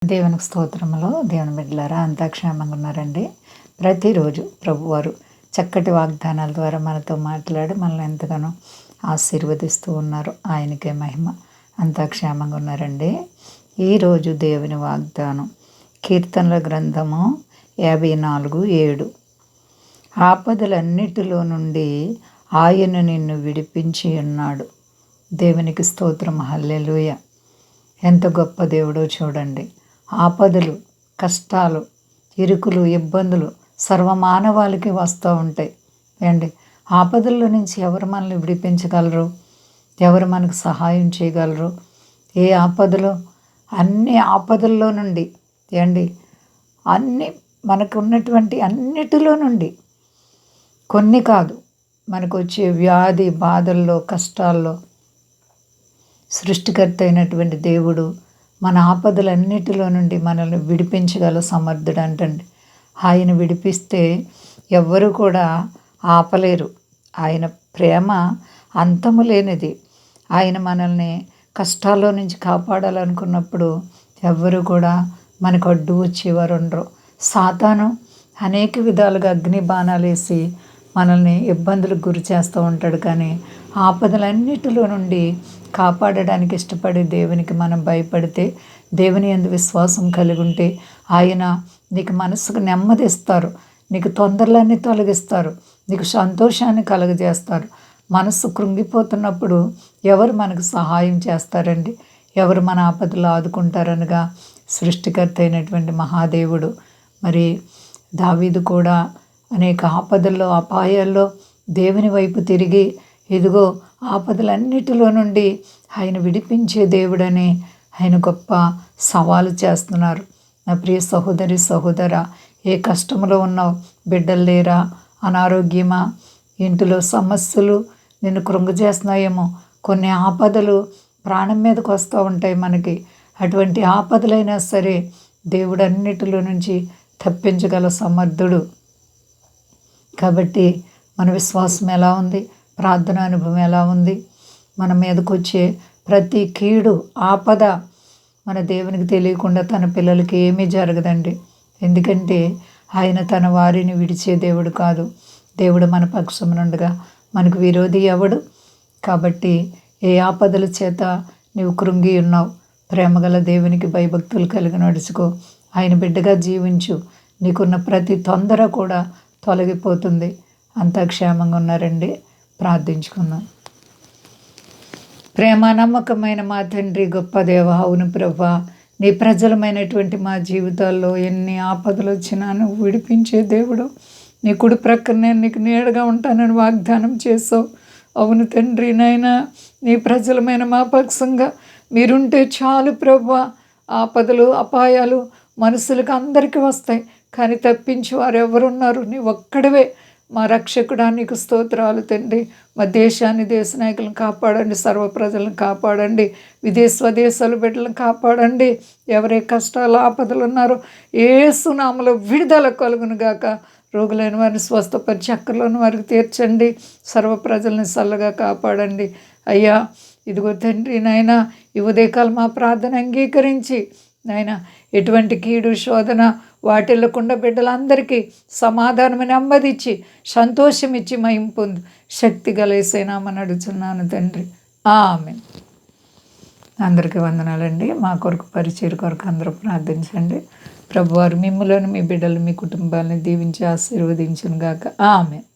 దేవునికి స్తోత్రములు. దేవుని బిడ్డలారా అంతా క్షేమంగా ఉన్నారండి. ప్రతిరోజు ప్రభువారు చక్కటి వాగ్దానాల ద్వారా మనతో మాట్లాడి మనల్ని ఎంతగానో ఆశీర్వదిస్తూ ఉన్నారు. ఆయనకే మహిమ. అంతా క్షేమంగా ఉన్నారండి. ఈరోజు దేవుని వాగ్దానం కీర్తనల గ్రంథము 54:7. ఆపదలన్నిటిలో నుండి ఆయన నిన్ను విడిపించి ఉన్నాడు. దేవునికి స్తోత్రం. హల్లెలూయా. ఎంత గొప్ప దేవుడో చూడండి. ఆపదలు, కష్టాలు, ఇరుకులు, ఇబ్బందులు సర్వమానవాళికి వస్తూ ఉంటాయి అండి. ఆపదల్లో నుంచి ఎవరు మనల్ని విడిపించగలరు? ఎవరు మనకు సహాయం చేయగలరు? ఏ ఆపదలు? అన్ని ఆపదల్లో నుండి అండి, అన్ని మనకు ఉన్నటువంటి అన్నిటిలో నుండి, కొన్ని కాదు, మనకు వచ్చే వ్యాధి బాధల్లో, కష్టాల్లో సృష్టికర్త అయినటువంటి దేవుడు మన ఆపదలన్నిటిలో నుండి మనల్ని విడిపించగల సమర్థుడు అంటండి. ఆయన విడిపిస్తే ఎవ్వరు కూడా ఆపలేరు. ఆయన ప్రేమ అంతము లేనిది. ఆయన మనల్ని కష్టాల్లో నుంచి కాపాడాలనుకున్నప్పుడు ఎవ్వరు కూడా మనకు అడ్డు వచ్చేవారు ఉండరు. సాతాను అనేక విధాలుగా అగ్ని బాణాలు వేసి మనల్ని ఇబ్బందులకు గురి చేస్తూ ఉంటాడు. కానీ ఆపదలన్నిటిలో నుండి కాపాడడానికి ఇష్టపడే దేవునికి మనం భయపడితే, దేవుని యందు విశ్వాసం కలిగి ఉంటే ఆయన నీకు మనసుకు నెమ్మదిస్తారు, నీకు తొందరలన్నీ తొలగిస్తారు, నీకు సంతోషాన్ని కలుగజేస్తారు. మనసు కృంగిపోతున్నప్పుడు ఎవరు మనకు సహాయం చేస్తారండి? ఎవరు మన ఆపదలు ఆదుకుంటారనగా సృష్టికర్త అయినటువంటి మహాదేవుడు. మరి దావీదు కూడా అనేక ఆపదల్లో, అపాయాల్లో దేవుని వైపు తిరిగి, ఇదిగో ఆపదలన్నిటిలో నుండి ఆయన విడిపించే దేవుడని ఆయన గొప్ప సవాలు చేస్తున్నారు. నా ప్రియ సహోదరి, సహోదరా, ఏ కష్టంలో ఉన్నావు? బిడ్డలు లేరా? అనారోగ్యమా? ఇంటిలో సమస్యలు నిన్ను కృంగజేస్తున్నాయేమో. కొన్ని ఆపదలు ప్రాణం మీదకి వస్తూ ఉంటాయి మనకి. అటువంటి ఆపదలైనా సరే దేవుడు అన్నిటిలో నుంచి తప్పించగల సమర్థుడు. కాబట్టి మన విశ్వాసం ఎలా ఉంది? ప్రార్థన అనుభవం ఎలా ఉంది? మన మీదకు వచ్చే ప్రతి కీడు, ఆపద మన దేవునికి తెలియకుండా తన పిల్లలకి ఏమీ జరగదండి. ఎందుకంటే ఆయన తన వారిని విడిచే దేవుడు కాదు. దేవుడు మన పక్షమునుండగా మనకు విరోధి ఎవడు? కాబట్టి ఏ ఆపదల చేత నీవు కృంగి ఉన్నావు? ప్రేమగల దేవునికి భయభక్తులు కలిగి నడుచుకో. ఆయన బిడ్డగా జీవించు. నీకున్న ప్రతి తొందర కూడా తొలగిపోతుంది. అంతా క్షేమంగా ఉన్నారండి. ప్రార్థించుకుందాం. ప్రేమ నమ్మకమైన మా తండ్రి, గొప్ప దేవ, అవును ప్రభా, నీ ప్రజలమైనటువంటి మా జీవితాల్లో ఎన్ని ఆపదలు వచ్చినా నువ్వు విడిపించే దేవుడు. నీ కుడి ప్రక్కన నేను నీకు నీడగా ఉంటానని వాగ్దానం చేసావు. అవును తండ్రి, నైనా నీ ప్రజలమైన మా పక్షంగా మీరుంటే చాలు ప్రభా. ఆపదలు, అపాయాలు మనుషులకు అందరికీ వస్తాయి, కానీ తప్పించి వారు ఎవరున్నారు? నీ ఒక్కడివే మా రక్షకుడా. నీకు స్తోత్రాలు తండ్రి. మా దేశాన్ని, దేశ నాయకులను కాపాడండి. సర్వ ప్రజలను కాపాడండి. స్వదేశాలు బిడ్డలను కాపాడండి. ఎవరే కష్టాలు, ఆపదలు ఉన్నారో యేసు నామములో విడుదల కలుగును గాక. రోగులైన వారిని స్వస్థపరిచి, అక్కర్లోని వారికి తీర్చండి. సర్వ ప్రజల్ని చల్లగా కాపాడండి అయ్యా. ఇదిగో తండ్రి, నాయన ఈ ఉదయకాలం మా ప్రార్థన అంగీకరించి నాయన ఎటువంటి కీడు, శోధన వాటిల్లకుండా బిడ్డలందరికీ సమాధానం, నెమ్మదిచ్చి, సంతోషం ఇచ్చి మహిమ పొందు. శక్తి గల యేసయ్య నామమున అడుగుచున్నాను తండ్రి. ఆమేన్. అందరికీ వందనాలండి. మా కొరకు, పరిచర్య కొరకు అందరూ ప్రార్థించండి. ప్రభువారు మిమ్ములను, మీ బిడ్డలు, మీ కుటుంబాలను దీవించి ఆశీర్వదించును గాక. ఆమేన్.